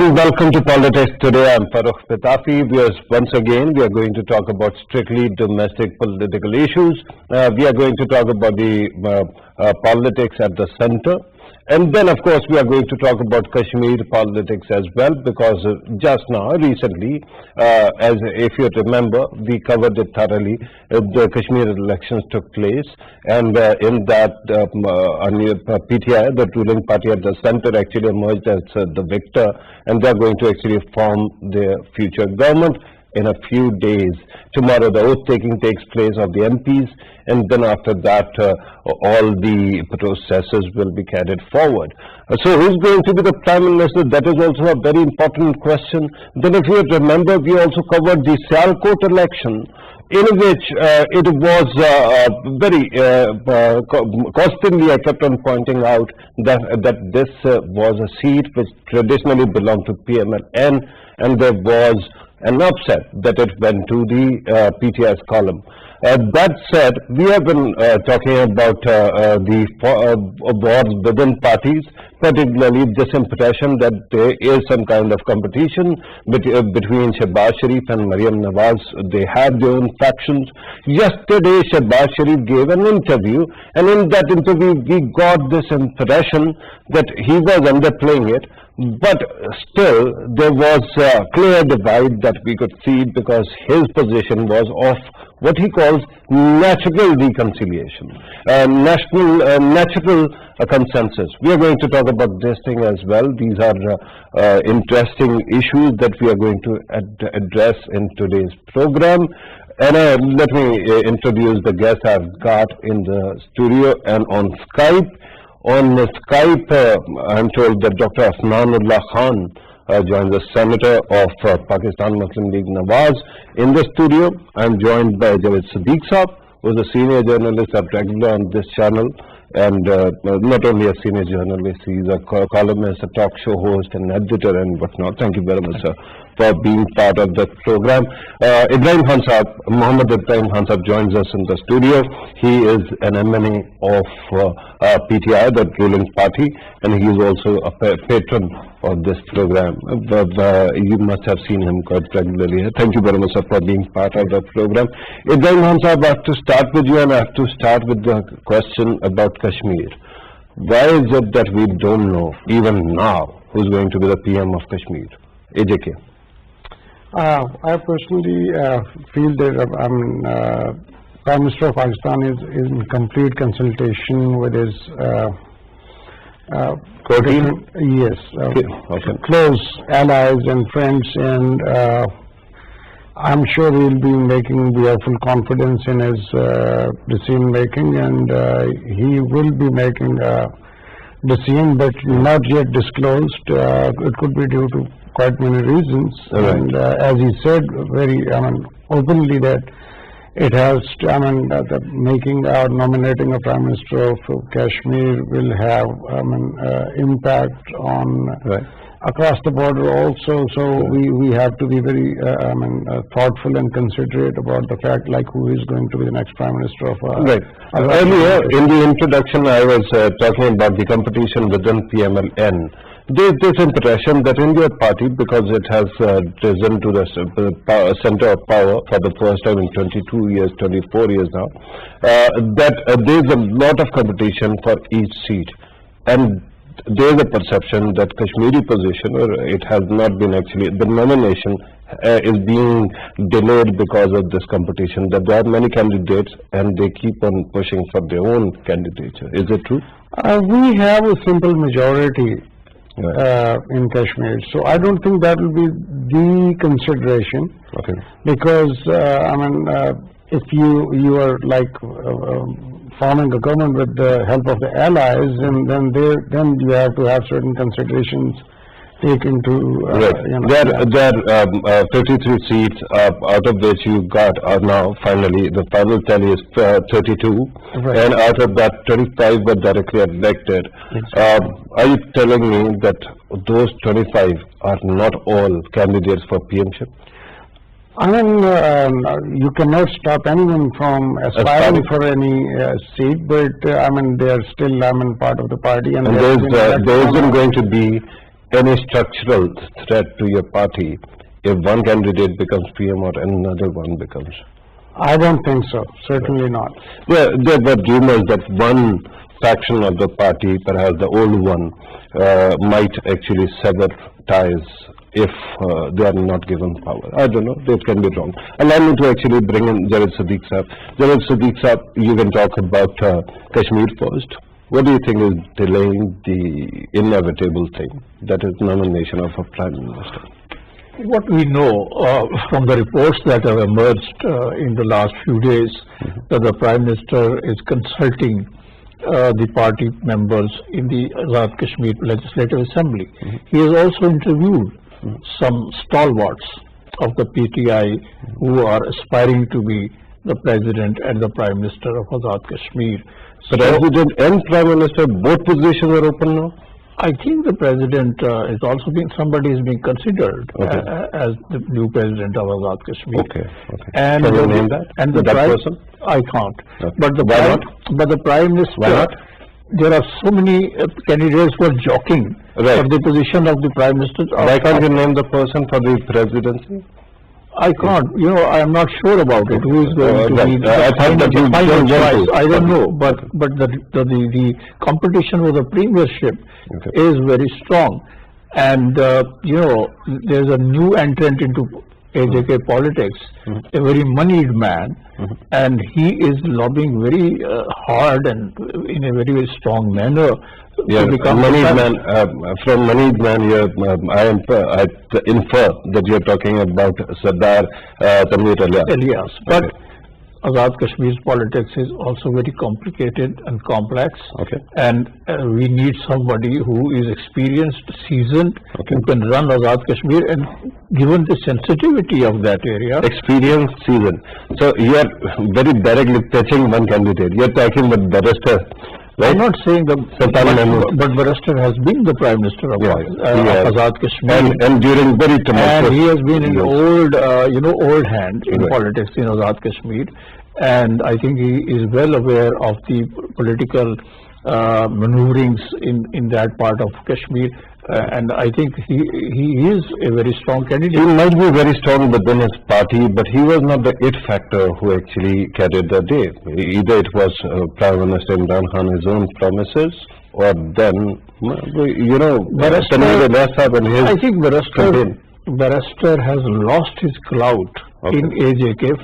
and welcome to Politics Today. I'm Farrukh Pitafi. Once again, we are going to talk about strictly domestic political issues. We are going to talk about the politics at the center. And then, of course, we are going to talk about Kashmir politics as well, because just now, recently, as if you remember, we covered it thoroughly. The Kashmir elections took place, and in that, PTI, the ruling party at the center, actually emerged as the victor, and they are going to actually form their future government in a few days. Tomorrow the oath taking takes place of the MPs, and then after that all the processes will be carried forward. So who's going to be the Prime Minister? That is also a very important question. Then if you remember, we also covered the Sialkot election, in which it was very constantly I kept on pointing out that this was a seat which traditionally belonged to PMLN, and there was an upset that it went to the PTI's column. That said, we have been talking about the wars within parties, particularly this impression that there is some kind of competition between Shehbaz Sharif and Maryam Nawaz. They have their own factions. Yesterday, Shehbaz Sharif gave an interview, and in that interview, we got this impression that he was underplaying it. But still, there was a clear divide that we could see, because his position was of what he calls natural reconciliation, natural consensus. We are going to talk about this thing as well. These are interesting issues that we are going to address in today's program. And let me introduce the guest I've got in the studio and on Skype. On Skype, I'm told that Dr. Afnanullah Khan joins the Senator of Pakistan Muslim League Nawaz in the studio. I'm joined by Javed Siddiq Saab, who is a senior journalist at regular on this channel, and not only a senior journalist, he's a columnist, a talk show host, an editor, and whatnot. Thank you very much, sir, for being part of the program. Ibrahim Khan Saab, Muhammad Ibrahim Khan Saab joins us in the studio. He is an MNA of PTI, the ruling party, and he is also a patron of this program. You must have seen him quite regularly. Thank you very much, sir, for being part of the program. Ibrahim Khan Saab, I have to start with you, and I have to start with the question about Kashmir. Why is it that we don't know, even now, who's going to be the PM of Kashmir? AJK. I personally feel that Prime Minister of Pakistan is in complete consultation with his close allies and friends, and I'm sure he will be making the full confidence in his decision making, and he will be making a decision, but not yet disclosed. It could be due to quite many reasons, and as he said very openly, that it has nominating a Prime Minister of Kashmir will have impact on across the border also. So we have to be very thoughtful and considerate about the fact, like, who is going to be the next Prime Minister of Earlier in the introduction, I was talking about the competition within PMLN. There's this impression that in your party, because it has risen to the center of power for the first time in 22 years, 24 years now, that there's a lot of competition for each seat. And there's a perception that Kashmiri position, or it has not been actually, the nomination is being delayed because of this competition, that there are many candidates and they keep on pushing for their own candidature. Is it true? We have a simple majority in Kashmir, so I don't think that will be the consideration. Okay. Because if you are like forming a government with the help of the allies, and then you have to have certain considerations taken to. There are 33 seats, out of which you got are now finally, the final tally is 32, and out of that 25 were directly elected. Are you telling me that those 25 are not all candidates for PMship? You cannot stop anyone from aspiring for any seat, but they are still part of the party, and there isn't going to be any structural threat to your party if one candidate becomes PM or another one becomes? I don't think so, certainly not. There were rumors that one faction of the party, perhaps the old one, might actually sever ties if they are not given power. I don't know, they can be wrong. Allow me to actually bring in Javed Sadiq Saab. Javed Sadiq Saab, you can talk about Kashmir first. What do you think is delaying the inevitable thing, that is nomination of a Prime Minister? What we know from the reports that have emerged in the last few days, that the Prime Minister is consulting the party members in the Azad Kashmir Legislative Assembly. He has also interviewed some stalwarts of the PTI who are aspiring to be the President and the Prime Minister of Azad Kashmir. So President and Prime Minister, both positions are open now? I think the President is also being, somebody is being considered as the new President of Azad Kashmir. Okay. And can you name that? And the person? I can't. Okay. But the Why not? But the Prime Minister. Why not? There are so many candidates who are jockeying for the position of the Prime Minister. Why can't you name the person for the presidency? I can't. You know, I am not sure about it. Who is going to be I thought that you final don't want choice? to. I don't know. But the competition for the premiership is very strong, and you know, there's a new entrant into AJK politics, a very moneyed man, and he is lobbying very hard and in a very, very strong manner. Yeah, moneyed man. From moneyed man, I infer that you're talking about Sardar Tanveer Elias. But Azad Kashmir's politics is also very complicated and complex, and we need somebody who is experienced, seasoned, who can run Azad Kashmir, and given the sensitivity of that area. Experienced, seasoned. So you are very directly touching one candidate. You're talking with barrister. Right? I'm not saying that, but Barrister has been the Prime Minister of Azad Kashmir, and during very tumultuous. And he has been an old, old hand in politics in Azad Kashmir, and I think he is well aware of the political maneuverings in that part of Kashmir, and I think he is a very strong candidate. He might be very strong within his party, but he was not the it factor who actually carried the day. Either it was Prime Minister Imran Khan, his own promises, or then, you know, I think Barrister has lost his clout in AJK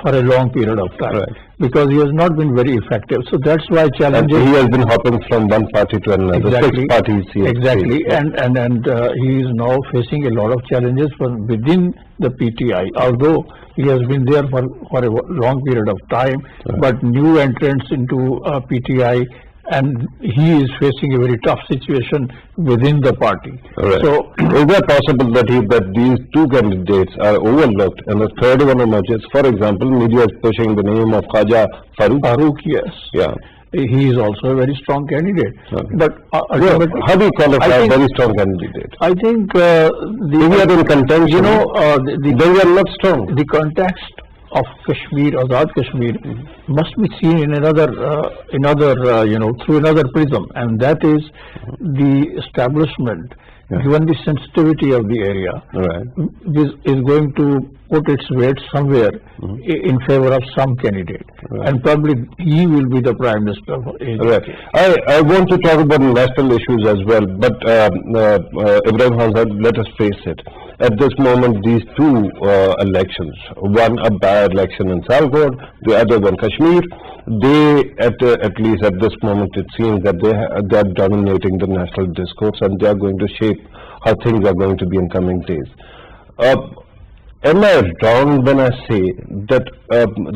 for a long period of time, because he has not been very effective. So that's why challenges. And he has been hopping from one party to another. Exactly. 6 parties. Exactly, and he is now facing a lot of challenges from within the PTI. Although he has been there for a long period of time, but new entrants into PTI. And he is facing a very tough situation within the party. So, is it possible that these two candidates are overlooked and the third one emerges? For example, media is pushing the name of Khaja Farrukh. Farrukh, yes. Yeah. He is also a very strong candidate. But ultimately, how do you qualify a very strong candidate? I think if you are in contention, you know, then you are not strong. The context of Kashmir, Azad Kashmir, must be seen in another, through another prism, and that is the establishment, given the sensitivity of the area, is going to put its weight somewhere in favor of some candidate, and probably he will be the Prime Minister of AJK. I want to talk about national issues as well, but Ibrahim Khan, let us face it. At this moment, these two elections, one a by-election in Sialkot, the other one Kashmir, they, at least at this moment, it seems that they are dominating the national discourse, and they are going to shape how things are going to be in coming days. Am I wrong when I say that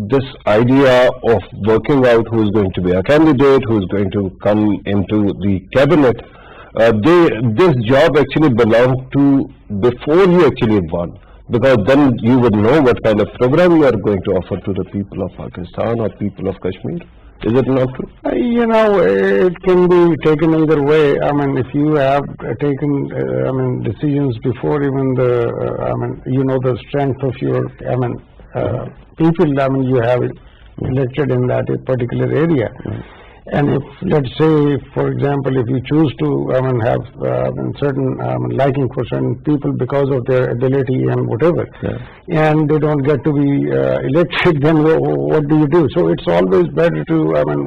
this idea of working out who is going to be a candidate, who is going to come into the cabinet, this job actually belonged to before you actually won, because then you would know what kind of program you are going to offer to the people of Pakistan or people of Kashmir. Is it not true? You know, it can be taken either way. I mean, if you have taken, decisions before even the strength of your, people, you have elected in that particular area. And if, let's say, for example, if you choose to, have certain liking for certain people because of their ability and whatever, and they don't get to be elected, then what do you do? So it's always better to,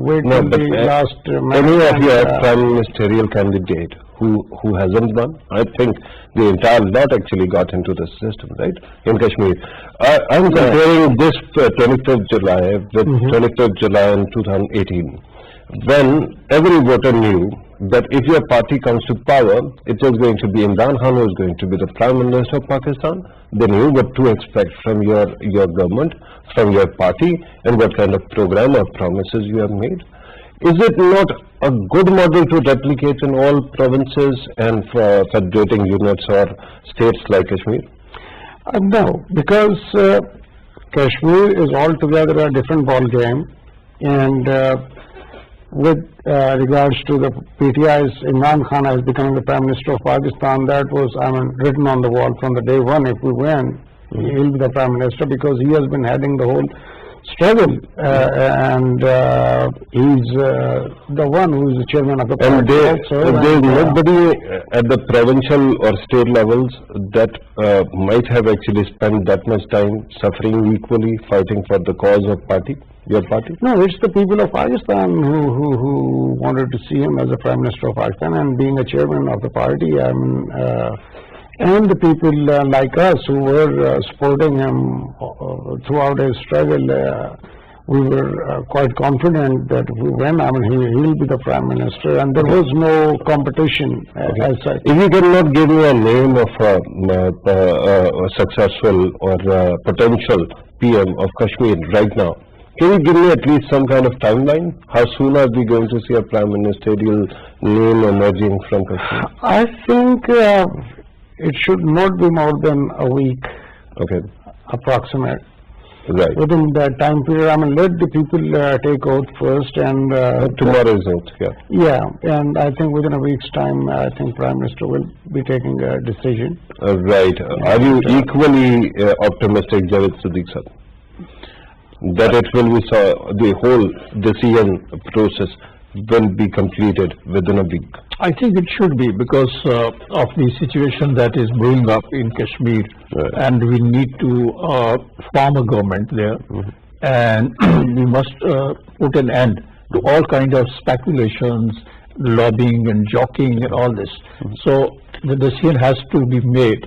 wait till the last any of your prime ministerial candidate who hasn't won, I think the entire lot actually got into the system, right, in Kashmir. I'm comparing this 25th July with 25th July in 2018. When every voter knew that if your party comes to power, it is going to be Imran Khan who is going to be the Prime Minister of Pakistan. They knew what to expect from your government, from your party, and what kind of program or promises you have made. Is it not a good model to replicate in all provinces and for federating units or states like Kashmir? No, because Kashmir is altogether a different ball game, and with regards to the PTI's Imran Khan as becoming the Prime Minister of Pakistan, that was, written on the wall from the day one. If we win, he'll be the Prime Minister because he has been heading the whole struggle, and he's the one who is the chairman of the party. And there is nobody at the provincial or state levels that might have actually spent that much time suffering equally, fighting for the cause of your party? No, it's the people of Pakistan who wanted to see him as the Prime Minister of Pakistan, and being a chairman of the party, and the people like us who were supporting him throughout his struggle, we were quite confident that if we win, he'll be the Prime Minister, and there was no competition as such. If you cannot give me a name of a successful or potential PM of Kashmir right now, can you give me at least some kind of timeline? How soon are we going to see a Prime Ministerial name emerging from Kashmir? I think it should not be more than a week, approximate. Right. Within that time period, let the people take oath first, and tomorrow is oath, yeah, and I think within a week's time, I think Prime Minister will be taking a decision. Right. Are you equally optimistic, Javed Siddique sir, that it will be the whole decision process will be completed within a week? I think it should be, because of the situation that is brewing up in Kashmir, and we need to form a government there, and we must put an end to all kind of speculations, lobbying and jockeying and all this. So the decision has to be made.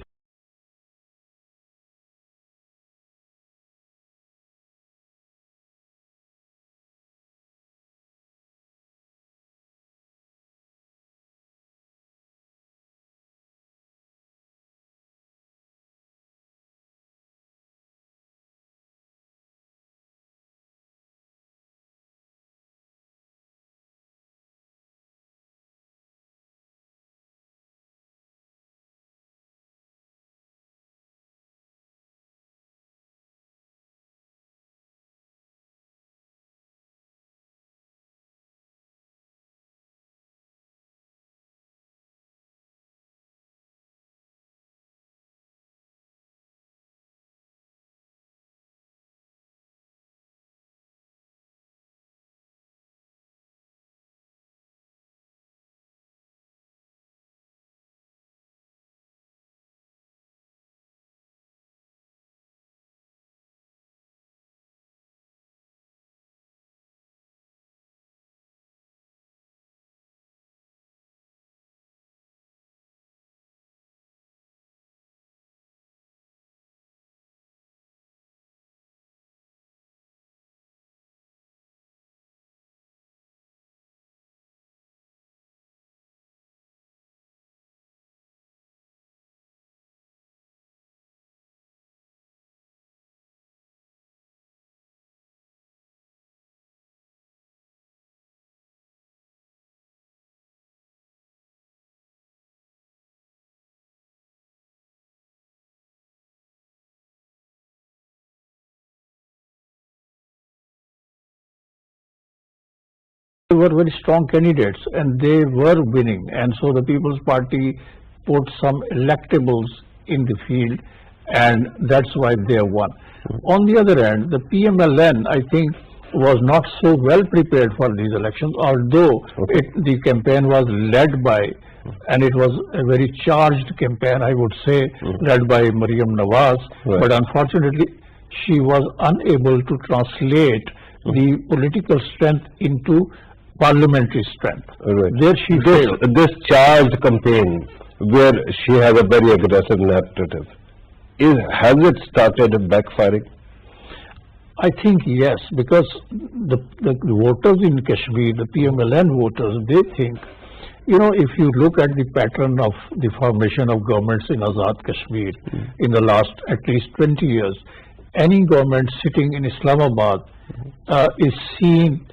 They were very strong candidates and they were winning, and so the People's Party put some electables in the field, and that's why they won. On the other hand, the PMLN, I think, was not so well prepared for these elections, although the campaign was led by, and it was a very charged campaign, I would say, led by Maryam Nawaz, but unfortunately she was unable to translate the political strength into parliamentary strength. There she failed. This charged campaign, where she has a very aggressive narrative, has it started backfiring? I think yes, because the voters in Kashmir, the PMLN voters, they think, if you look at the pattern of the formation of governments in Azad Kashmir in the last at least 20 years, any government sitting in Islamabad is seen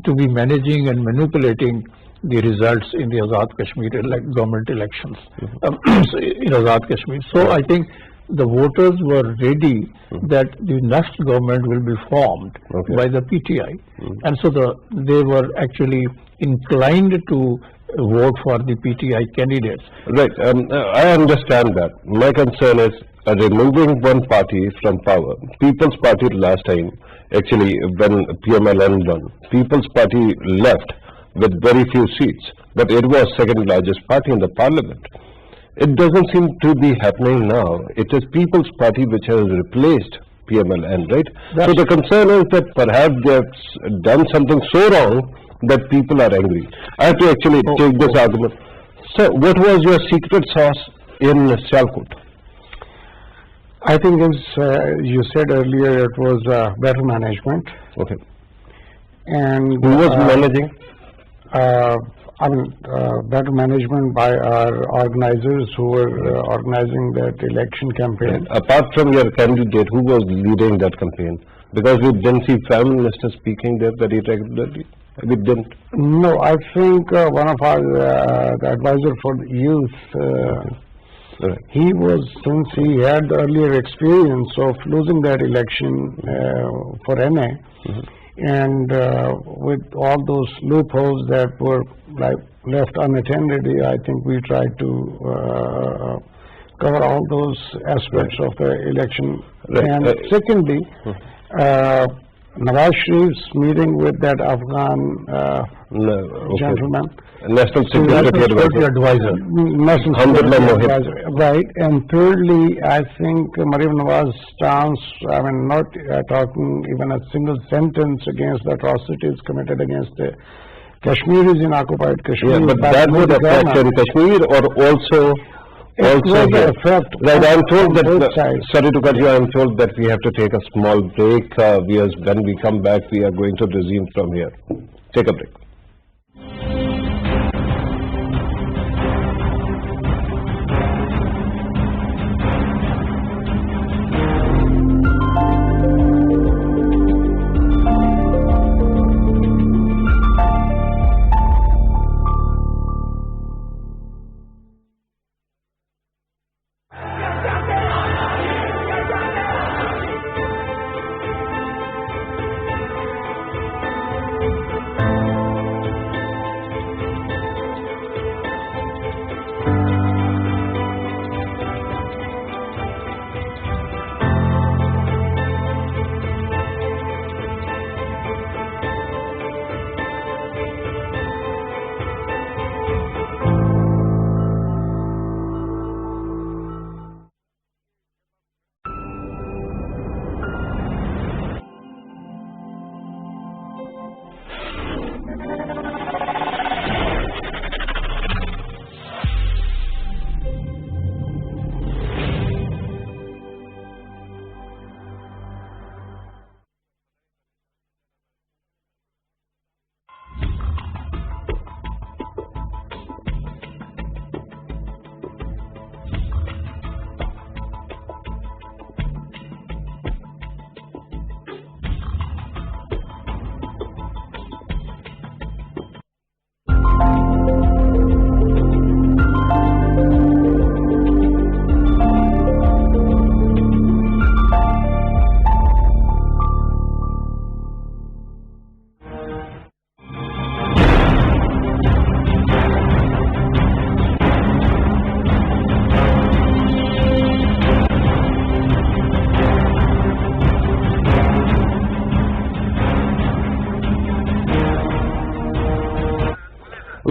to be managing and manipulating the results in the Azad Kashmir government elections in Azad Kashmir. So I think the voters were ready that the next government will be formed by the PTI, and so they were actually inclined to vote for the PTI candidates. Right, I understand that. My concern is removing one party from power. People's Party last time, actually when PMLN won, People's Party left with very few seats, but it was second largest party in the parliament. It doesn't seem to be happening now. It is People's Party which has replaced PMLN, right? So the concern is that perhaps they have done something so wrong that people are angry. I have to actually take this argument. So what was your secret sauce in Sialkot? I think as you said earlier, it was better management. Okay. And who was managing? Better management by our organizers who were organizing that election campaign. Apart from your candidate, who was leading that campaign? Because we didn't see Prime Minister speaking there very regularly. We didn't. No, I think one of our the advisor for the youth, he was, since he had the earlier experience of losing that election for NA, and with all those loopholes that were left unattended, I think we tried to cover all those aspects of the election. And secondly, Nawaz Sharif's meeting with that Afghan gentleman, National Security Advisor, National Security Advisor, right? And thirdly, I think Maryam Nawaz's stance, not talking even a single sentence against the atrocities committed against the Kashmiris in occupied Kashmir. Yeah, but that would affect in Kashmir or also here. Right, I'm told that, sorry to cut you, I'm told that we have to take a small break. When we come back, we are going to resume from here. Take a break.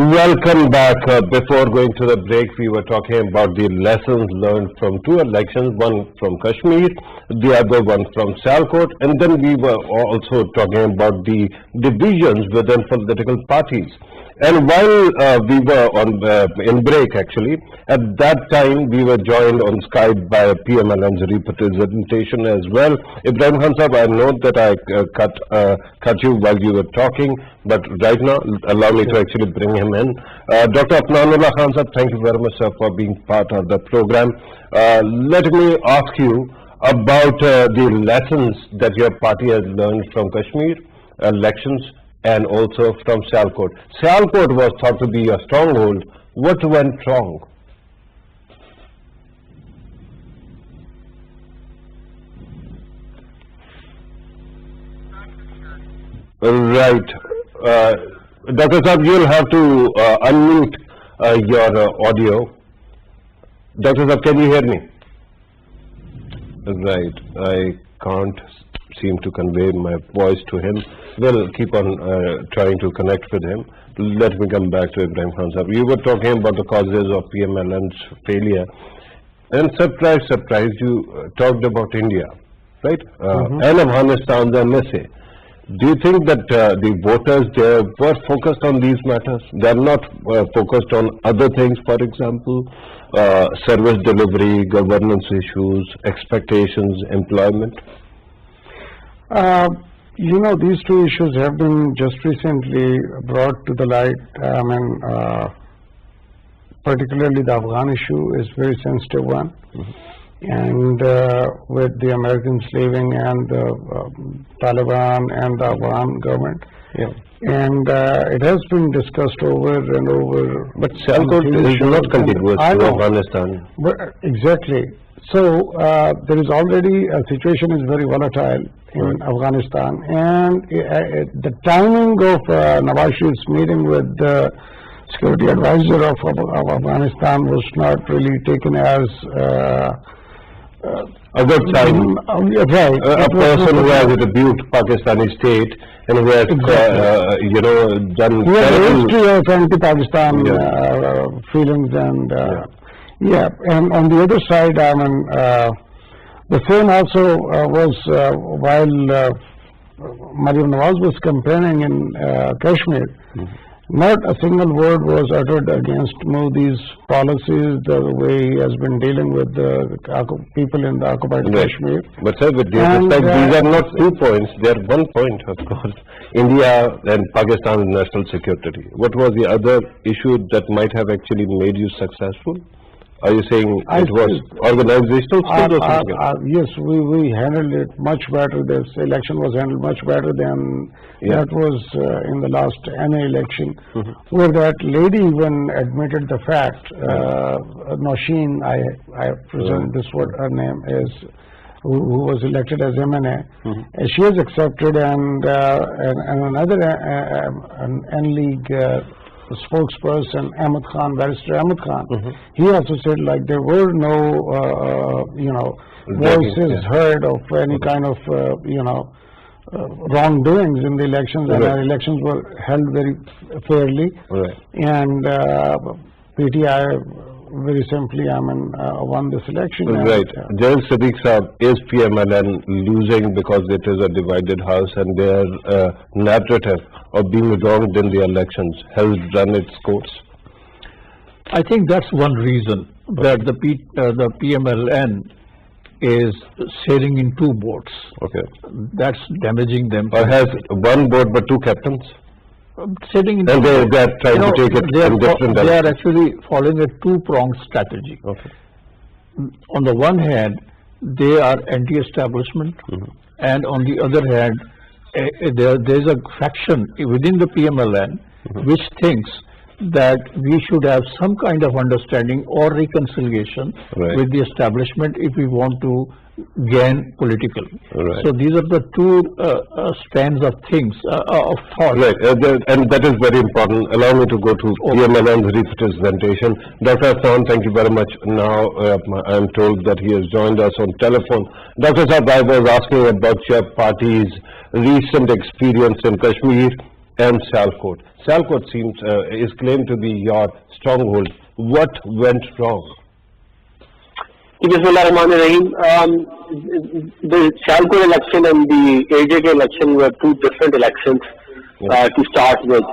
Welcome back. Before going to the break, we were talking about the lessons learned from two elections, one from Kashmir, the other one from Sialkot, and then we were also talking about the divisions within political parties. And while we were in break, actually, at that time we were joined on Skype by PMLN's representation as well. Ibrahim Khan Sahab, I know that I cut you while you were talking, but right now allow me to actually bring him in. Dr. Afnanullah Khan Sahab, thank you very much, sir, for being part of the program. Let me ask you about the lessons that your party has learned from Kashmir elections and also from Sialkot. Sialkot was thought to be a stronghold. What went wrong? Right. Dr. Saab, you'll have to unmute your audio. Dr. Saab, can you hear me? Right. I can't seem to convey my voice to him. We'll keep on trying to connect with him. Let me come back to Ibrahim Khan Sahab. You were talking about the causes of PMLN's failure. And surprise, you talked about India, right? And Afghanistan's MSA. Do you think that the voters there were focused on these matters? They are not focused on other things, for example, service delivery, governance issues, expectations, employment? You know, these two issues have been just recently brought to the light. Particularly the Afghan issue is a very sensitive one. And with the Americans leaving and the Taliban and the Afghan government. And it has been discussed over and over. But Sialkot is not contiguous to Afghanistan. Exactly. So there is already a situation is very volatile in Afghanistan, and the timing of Nawaz Sharif's meeting with the security advisor of Afghanistan was not really taken as a good sign. Right. A person who has rebuked Pakistani state and who has, done he has a history of anti-Pakistan feelings and. And on the other side, the same also was while Maryam Nawaz was campaigning in Kashmir, not a single word was uttered against Modi's policies, the way he has been dealing with the people in the occupied Kashmir. But sir, with due respect, these are not 2 points, they are 1 point, of course. India and Pakistan's national security. What was the other issue that might have actually made you successful? Are you saying it was organizational skills or something? Yes, we handled it much better. This election was handled much better than that was in the last NA election, where that lady even admitted the fact, Nausheen, I presume this what her name is, who was elected as MNA, she has accepted, and another N-League spokesperson, Barrister Ahmed Khan, he also said like there were no, voices heard of any kind of, wrongdoings in the elections, and our elections were held very fairly. And PTI very simply, won this election. Right. General Sadiq Saab, is PMLN losing because it is a divided house and their narrative of being wronged in the elections has run its course? I think that's one reason that the PMLN is sailing in two boats. Okay. That's damaging them. Or has one boat but two captains? Sitting in and they are trying to take it in different directions. They are actually following a two-pronged strategy. Okay. On the one hand, they are anti-establishment, and on the other hand, there is a faction within the PMLN which thinks that we should have some kind of understanding or reconciliation with the establishment if we want to gain politically. So these are the two strands of things, of thought. And that is very important. Allow me to go to PMLN's representation. Dr. Afnan, thank you very much. Now I am told that he has joined us on telephone. Dr. Saab, I was asking about your party's recent experience in Kashmir and Sialkot. Sialkot is claimed to be your stronghold. What went wrong? Bismillahirrahmanirrahim. The Sialkot election and the AJK election were two different elections to start with.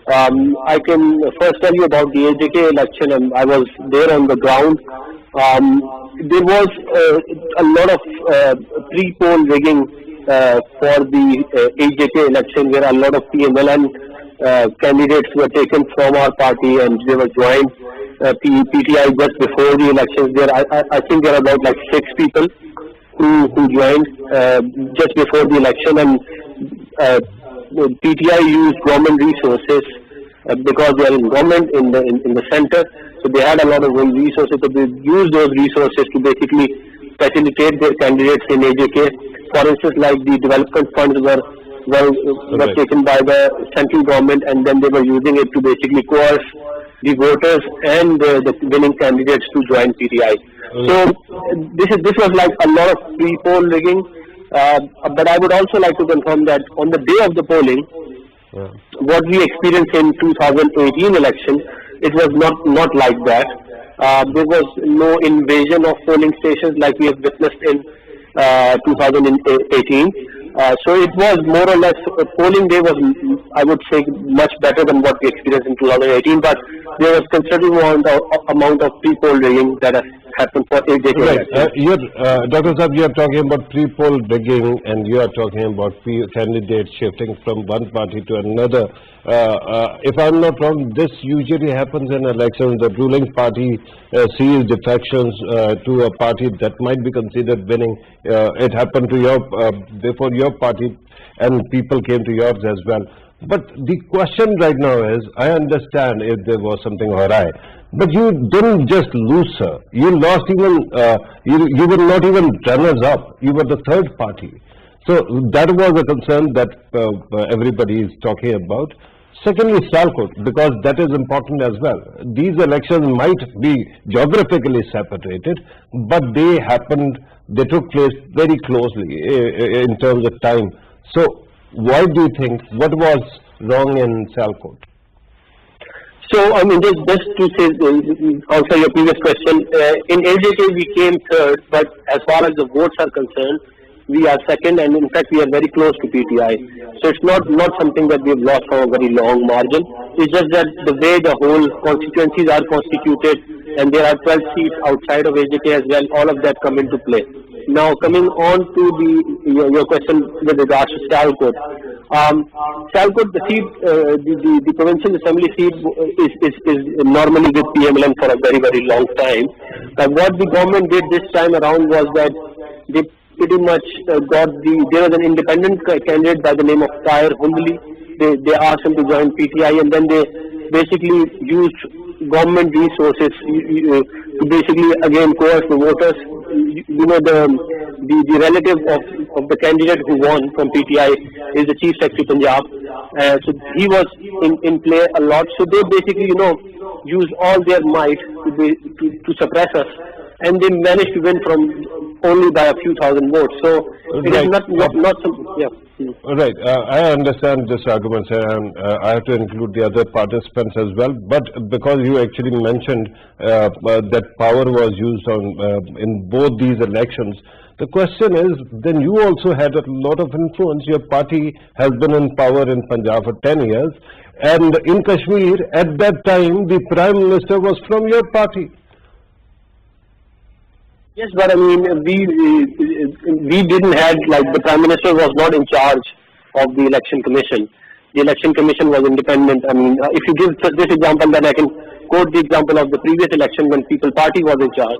I can first tell you about the AJK election, and I was there on the ground. There was a lot of pre-poll rigging for the AJK election, where a lot of PMLN candidates were taken from our party and they were joined PTI just before the elections. I think there are about like 6 people who joined just before the election, and PTI used government resources because they are in government in the center, so they had a lot of resources. So they used those resources to basically facilitate their candidates in AJK. For instance, like the development funds were taken by the central government, and then they were using it to basically coerce the voters and the winning candidates to join PTI. So this was like a lot of pre-poll rigging. But I would also like to confirm that on the day of the polling, what we experienced in 2018 election, it was not like that. There was no invasion of polling stations like we have witnessed in 2018. So it was more or less, polling day was, I would say, much better than what we experienced in 2018, but there was considerable amount of pre-poll rigging that has happened for AJK. Right. Dr. Saab, you are talking about pre-poll rigging, and you are talking about candidates shifting from one party to another. If I'm not wrong, this usually happens in elections. The ruling party sees defections to a party that might be considered winning. It happened to before your party, and people came to yours as well. But the question right now is, I understand if there was something awry, but you didn't just lose, sir. You lost even, you were not even runners-up. You were the third party. So that was a concern that everybody is talking about. Secondly, Sialkot, because that is important as well. These elections might be geographically separated, but they took place very closely in terms of time. So why do you think, what was wrong in Sialkot? So, I mean, just to say, answer your previous question, in AJK we came third, but as far as the votes are concerned, we are second, and in fact we are very close to PTI. So it's not something that we have lost from a very long margin. It's just that the way the whole constituencies are constituted, and there are 12 seats outside of AJK as well, all of that come into play. Now, coming on to your question with regards to Sialkot. Sialkot, the seat, the provincial assembly seat is normally with PMLN for a very, very long time. What the government did this time around was that they pretty much there was an independent candidate by the name of Tahir Hundali. They asked him to join PTI, and then they basically used government resources to basically again coerce the voters. You know, the relative of the candidate who won from PTI is the Chief Secretary Punjab. So he was in play a lot. So they basically, used all their might to suppress us, and they managed to win from only by a few thousand votes. So it is not some, yeah. Right. I understand this argument, sir, and I have to include the other participants as well. But because you actually mentioned that power was used in both these elections, the question is, then you also had a lot of influence. Your party has been in power in Punjab for 10 years, and in Kashmir, at that time, the Prime Minister was from your party. Yes, but I mean, we didn't have, like, the Prime Minister was not in charge of the Election Commission. The Election Commission was independent. I mean, if you give this example, then I can quote the example of the previous election when People Party was in charge.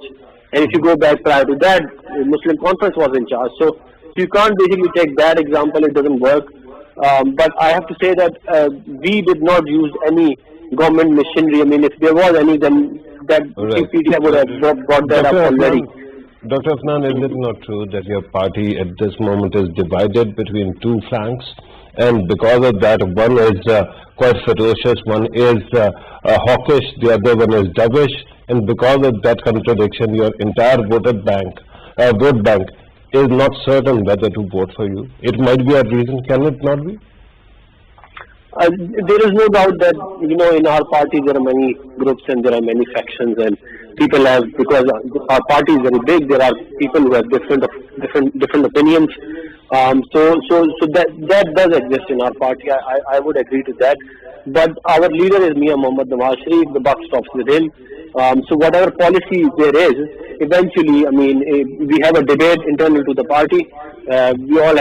And if you go back prior to that, Muslim Conference was in charge. So you can't basically take that example, it doesn't work. But I have to say that we did not use any government machinery. I mean, if there was any, then that PTI would have brought that up already. Dr. Afnan, is it not true that your party at this moment is divided between two flanks? And because of that, one is quite ferocious, one is hawkish, the other one is dovish. And because of that contradiction, your entire vote bank is not certain whether to vote for you. It might be a reason, can it not be? There is no doubt that, in our party there are many groups and there are many factions, and people have, because our party is very big, there are people who have different opinions. So that does exist in our party. I would agree to that. But our leader is Mia Mohammad Nawaz Sharif. The buck stops with him. So whatever policy there is, eventually, we have a debate internal to the party. We all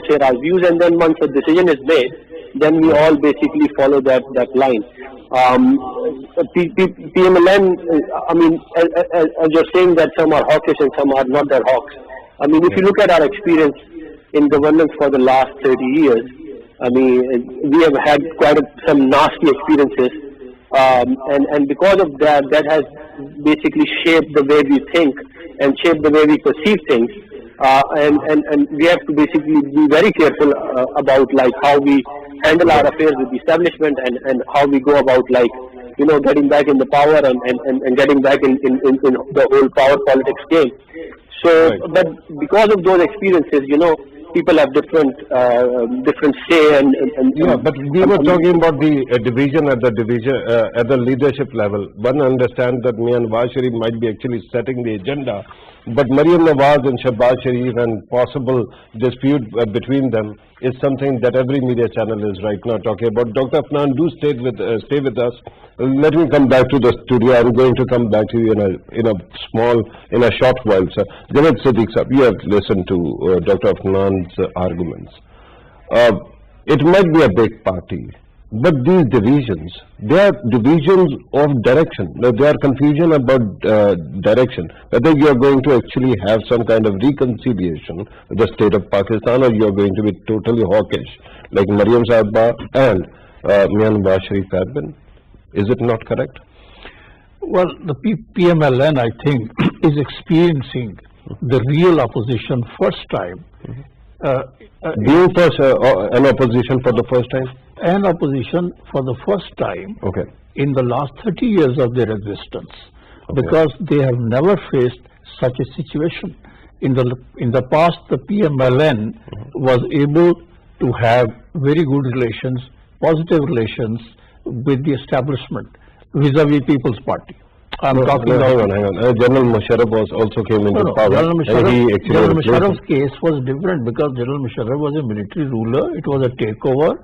share our views, and then once a decision is made, then we all basically follow that line. PMLN, as you're saying that some are hawkish and some are not that hawks. If you look at our experience in governance for the last 30 years, we have had some nasty experiences, and because of that has basically shaped the way we think and shaped the way we perceive things. And we have to basically be very careful about how we handle our affairs with the establishment, and how we go about getting back in the power and getting back in the whole power politics game. So, right. But because of those experiences, people have different say and yeah. But we were talking about the division at the leadership level. One understands that Mia Nawaz Sharif might be actually setting the agenda, but Maryam Nawaz and Shehbaz Sharif and possible dispute between them is something that every media channel is right now talking about. Dr. Afnan, do stay with us. Let me come back to the studio. I'm going to come back to you in a short while, sir. Javed Siddiq sir, you have listened to Dr. Afnan's arguments. It might be a big party, but these divisions, they are divisions of direction. They are confusion about direction. Whether you are going to actually have some kind of reconciliation with the state of Pakistan, or you are going to be totally hawkish, like Maryam Sahiba and Mia Nawaz Sharif have been. Is it not correct? Well, the PMLN, I think, is experiencing the real opposition first time. Being first an opposition for the first time? An opposition for the first time in the last 30 years of their existence, because they have never faced such a situation. In the past, the PMLN was able to have very good relations, positive relations with the establishment vis-a-vis People's Party. I'm talking about... Hang on. General Musharraf also came into power. General Musharraf's case was different, because General Musharraf was a military ruler. It was a takeover.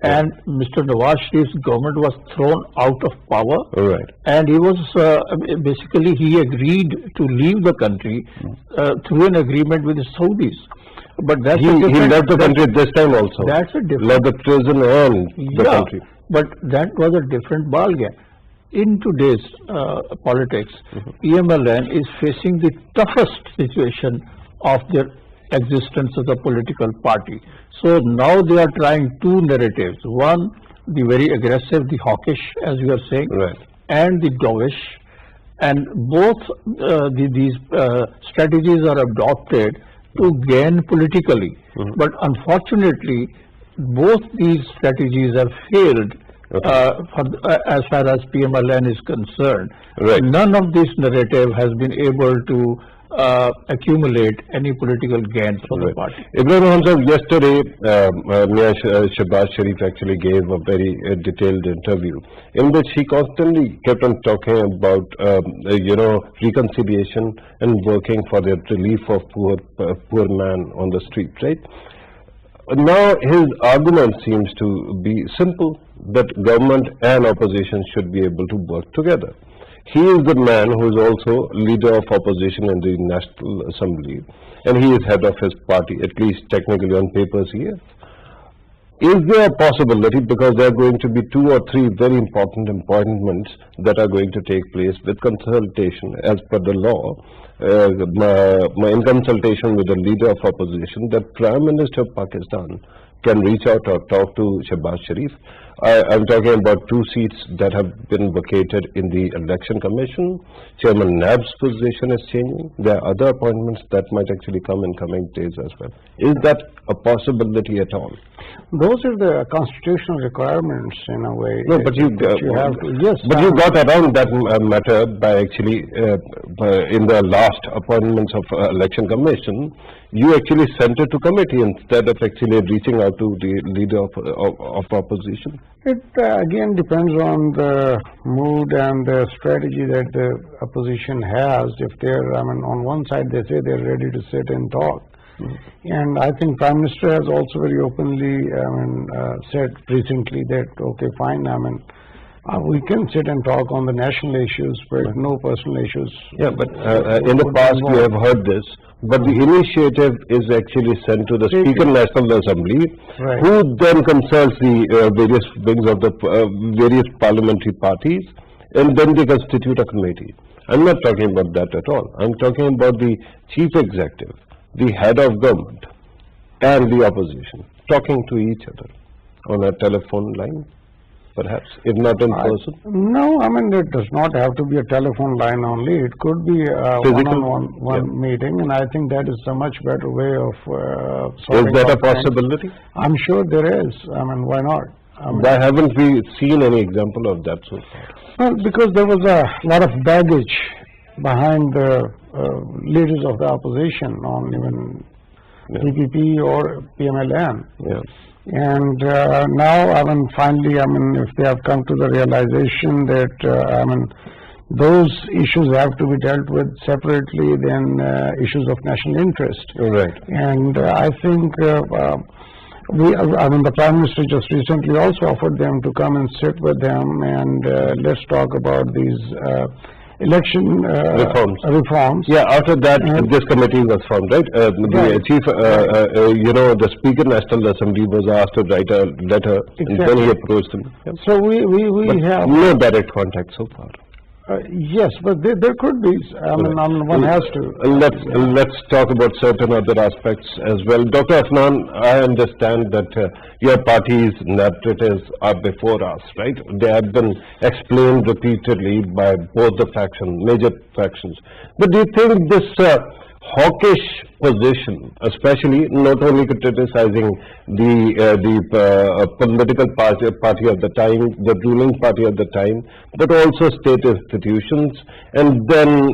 And Mr. Nawaz Sharif's government was thrown out of power. Right. And he was basically, he agreed to leave the country through an agreement with the Saudis. But that's he left the country this time also. That's a different... Left the prison and the country. But that was a different ballgame. In today's politics, PMLN is facing the toughest situation of their existence as a political party. So now they are trying two narratives. One, the very aggressive, the hawkish, as you are saying, right, and the dovish. And both these strategies are adopted to gain politically. But unfortunately, both these strategies have failed as far as PMLN is concerned. Right. None of this narrative has been able to accumulate any political gains for the party. Ibrahim Hamza, yesterday, Mia Shehbaz Sharif actually gave a very detailed interview in which he constantly kept on talking about, reconciliation and working for the relief of poor man on the street, right? Now his argument seems to be simple, that government and opposition should be able to work together. He is the man who is also leader of opposition in the National Assembly, and he is head of his party, at least technically on papers he is. Is there a possibility, because there are going to be 2 or 3 very important appointments that are going to take place with consultation as per the law, in consultation with the leader of opposition, that Prime Minister of Pakistan can reach out or talk to Shehbaz Sharif I'm talking about 2 seats that have been vacated in the Election Commission. Chairman NAB's position is changing. There are other appointments that might actually come in coming days as well. Is that a possibility at all? Those are the constitutional requirements in a way. No, but you have to, yes. But you got around that matter by actually in the last appointments of Election Commission, you actually sent it to committee instead of actually reaching out to the leader of opposition. It again depends on the mood and the strategy that the opposition has. If they're, I mean, on one side they say they're ready to sit and talk. And I think Prime Minister has also very openly, said recently that, okay, fine, we can sit and talk on the national issues, but no personal issues. Yeah, but in the past we have heard this, but the initiative is actually sent to the Speaker National Assembly, Right. who then consults the various wings of the various parliamentary parties, and then they constitute a committee. I'm not talking about that at all. I'm talking about the Chief Executive, the head of government, and the opposition talking to each other on a telephone line, perhaps, if not in person. No, it does not have to be a telephone line only. It could be a Physical? one-on-one meeting, and I think that is a much better way of Is sorting that a out things. possibility? I'm sure there is. Why not? Why haven't we seen any example of that so far? Well, because there was a lot of baggage behind the leaders of the opposition on even PPP or PMLN. Yeah. And now, finally, if they have come to the realization that, those issues have to be dealt with separately than issues of national interest. Right. And I think the Prime Minister just recently also offered them to come and sit with them and let's talk about these election reforms. Yeah, after that, this committee was formed, right? The chief, the Speaker National Assembly was asked to write a letter, and then he approached them. Yeah. So we have no direct contact so far. yes, but there could be. One has to. Let's talk about certain other aspects as well. Dr. Afnan, I understand that your party's narratives are before us, right? They have been explained repeatedly by both the major factions. But do you think this hawkish position, especially not only criticizing the political party of the time, the ruling party of the time, but also state institutions, and then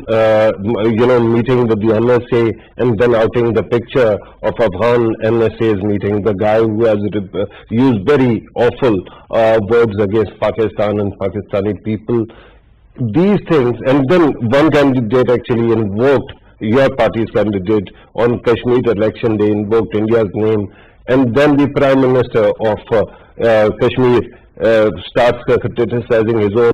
meeting with the NSA, and then outing the picture of Afghan NSA's meeting, the guy who has used very awful words against Pakistan and Pakistani people. These things, and then one candidate actually invoked, your party's candidate, on Kashmir election, they invoked India's name, and then the Prime Minister of Kashmir starts criticizing his own